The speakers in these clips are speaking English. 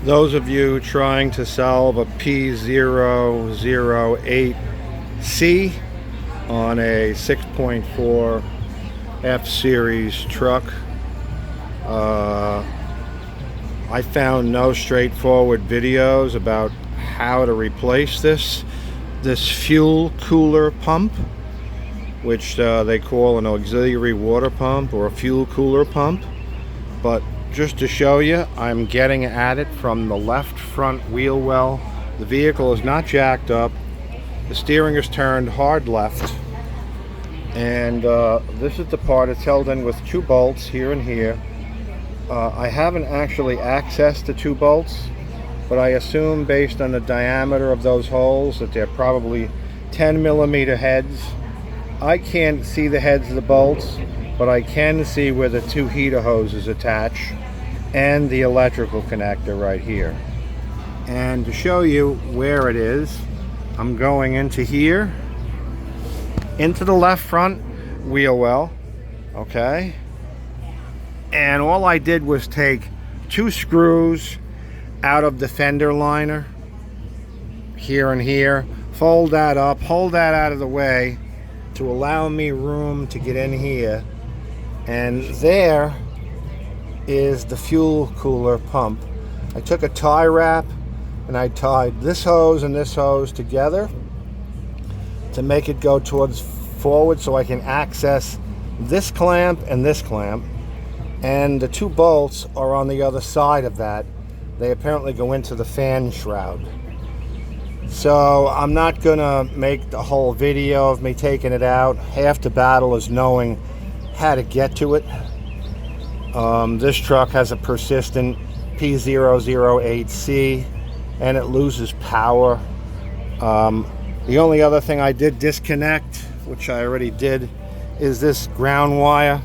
Those of you trying to solve a P008C on a 6.4 F-Series truck, I found no straightforward videos about how to replace this fuel cooler pump, which they call an auxiliary water pump or a fuel cooler pump. But just to show you, I'm getting at it from the left front wheel well. The vehicle is not jacked up. The steering is turned hard left. And this is the part. It's held in with 2 bolts here and here. I haven't actually accessed the 2 bolts, but I assume based on the diameter of those holes that they're probably 10mm heads. I can't see the heads of the bolts, but I can see where the 2 heater hoses attach and the electrical connector right here. And to show you where it is, I'm going into here, into the left front wheel well, okay? And all I did was take 2 screws out of the fender liner, here and here, fold that up, hold that out of the way to allow me room to get in here. And there is the fuel cooler pump. I took a tie wrap and I tied this hose and this hose together to make it go towards forward so I can access this clamp and this clamp. And the 2 bolts are on the other side of that. They apparently go into the fan shroud. So I'm not gonna make the whole video of me taking it out. Half the battle is knowing how to get to it. This truck has a persistent P008C and it loses power. The only other thing I did disconnect, which I already did, is this ground wire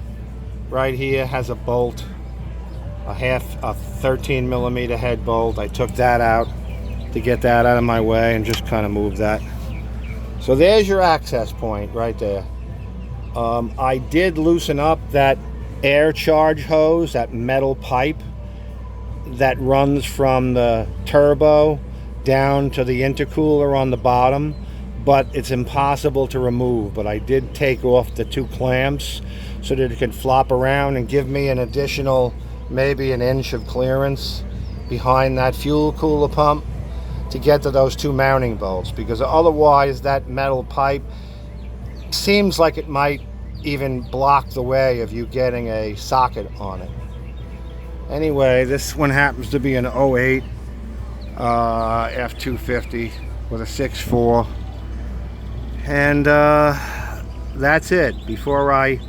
right here. Has a bolt, a 13mm head bolt. I took that out to get that out of my way and just kind of moved that. So there's your access point right there. I did loosen up that air charge hose, that metal pipe that runs from the turbo down to the intercooler on the bottom, but it's impossible to remove. But I did take off the 2 clamps so that it could flop around and give me an additional maybe 1 inch of clearance behind that fuel cooler pump to get to those 2 mounting bolts, because otherwise that metal pipe seems like it might even block the way of you getting a socket on it. Anyway, this one happens to be an 08 F250 with a 6.4, and that's it. Before I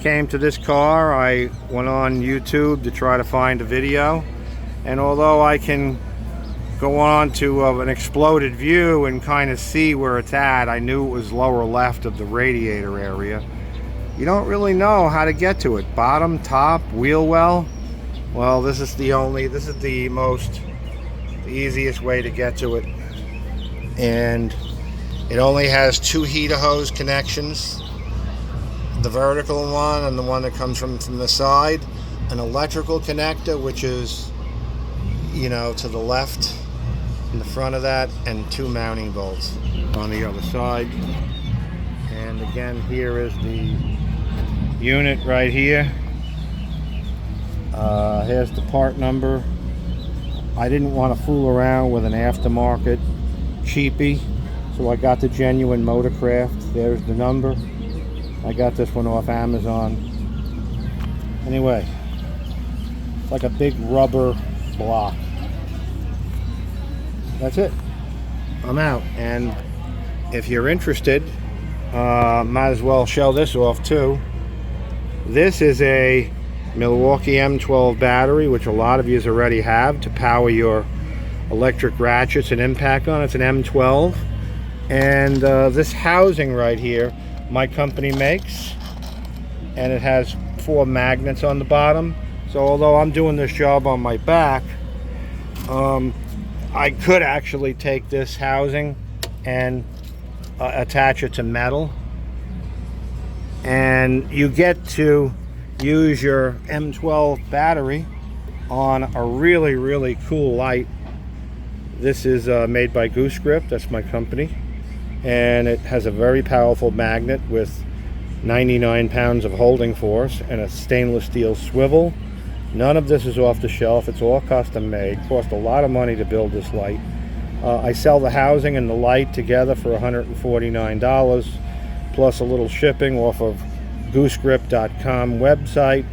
came to this car, I went on YouTube to try to find a video, and although I can go on to an exploded view and kind of see where it's at, I knew it was lower left of the radiator area. You don't really know how to get to it. Bottom, top, wheel well. Well, this is the easiest way to get to it. And it only has 2 heater hose connections. The vertical one and the one that comes from the side. An electrical connector, which is, you know, to the left in the front of that, and 2 mounting bolts on the other side. And again, here is the unit right here. Here's the part number. I didn't want to fool around with an aftermarket cheapie, so I got the genuine Motorcraft. There's the number. I got this one off Amazon. Anyway, it's like a big rubber block. That's it. I'm out. And if you're interested, might as well show this off too. This is a Milwaukee M12 battery, which a lot of you already have to power your electric ratchets and impact on. It's an M12. And this housing right here, my company makes. And it has 4 magnets on the bottom. So although I'm doing this job on my back, I could actually take this housing and attach it to metal, and you get to use your M12 battery on a really, really cool light. This is made by Goose-Grip, that's my company, and it has a very powerful magnet with 99 pounds of holding force and a stainless steel swivel. None of this is off the shelf, it's all custom made. Cost a lot of money to build this light. I sell the housing and the light together for $149 plus a little shipping off of goosegrip.com website.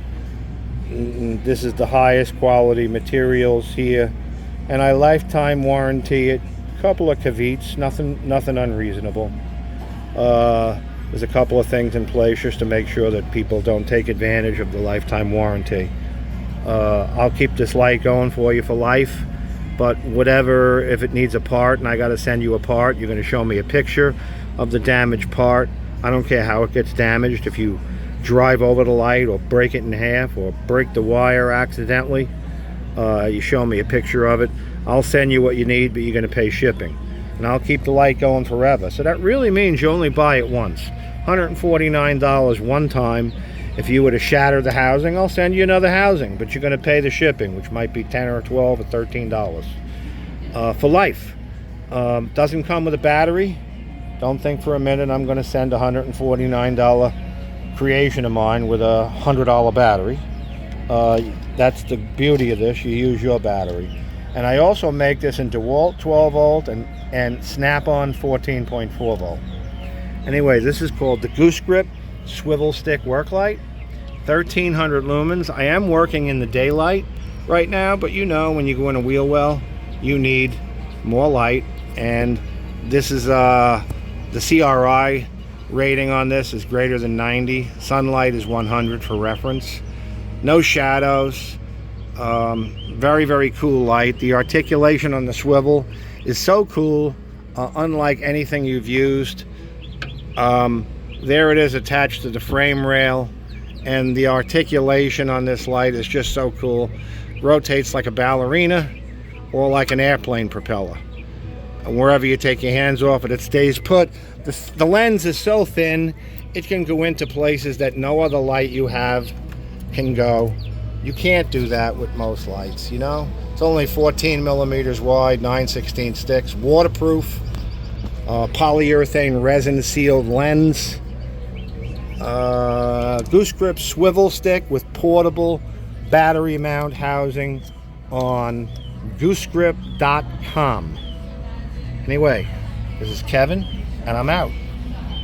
This is the highest quality materials here, and I lifetime warranty it. A couple of caveats, nothing unreasonable. There's a couple of things in place just to make sure that people don't take advantage of the lifetime warranty. I'll keep this light going for you for life, but whatever, if it needs a part and I got to send you a part, you're going to show me a picture of the damaged part. I don't care how it gets damaged. If you drive over the light or break it in half or break the wire accidentally, you show me a picture of it. I'll send you what you need, but you're going to pay shipping, and I'll keep the light going forever. So that really means you only buy it once. $149 one time. If you were to shatter the housing, I'll send you another housing, but you're going to pay the shipping, which might be $10 or $12 or $13 for life. Doesn't come with a battery. Don't think for a minute I'm going to send a $149 creation of mine with a $100 battery. That's the beauty of this. You use your battery. And I also make this in DeWalt 12 volt and Snap-on 14.4 volt. Anyway, this is called the Goose-Grip swivel stick work light, 1300 lumens. I am working in the daylight right now, but you know, when you go in a wheel well, you need more light. And this is the CRI rating on this is greater than 90. Sunlight is 100 for reference. No shadows. Very, very cool light. The articulation on the swivel is so cool, unlike anything you've used. There it is attached to the frame rail, and the articulation on this light is just so cool. Rotates like a ballerina or like an airplane propeller. And wherever you take your hands off it, it stays put. The lens is so thin, it can go into places that no other light you have can go. You can't do that with most lights, you know? It's only 14 millimeters wide, 9/16 sticks, waterproof, polyurethane resin sealed lens. Goose-Grip swivel stick with portable battery mount housing on goosegrip.com. Anyway, this is Kevin, and I'm out.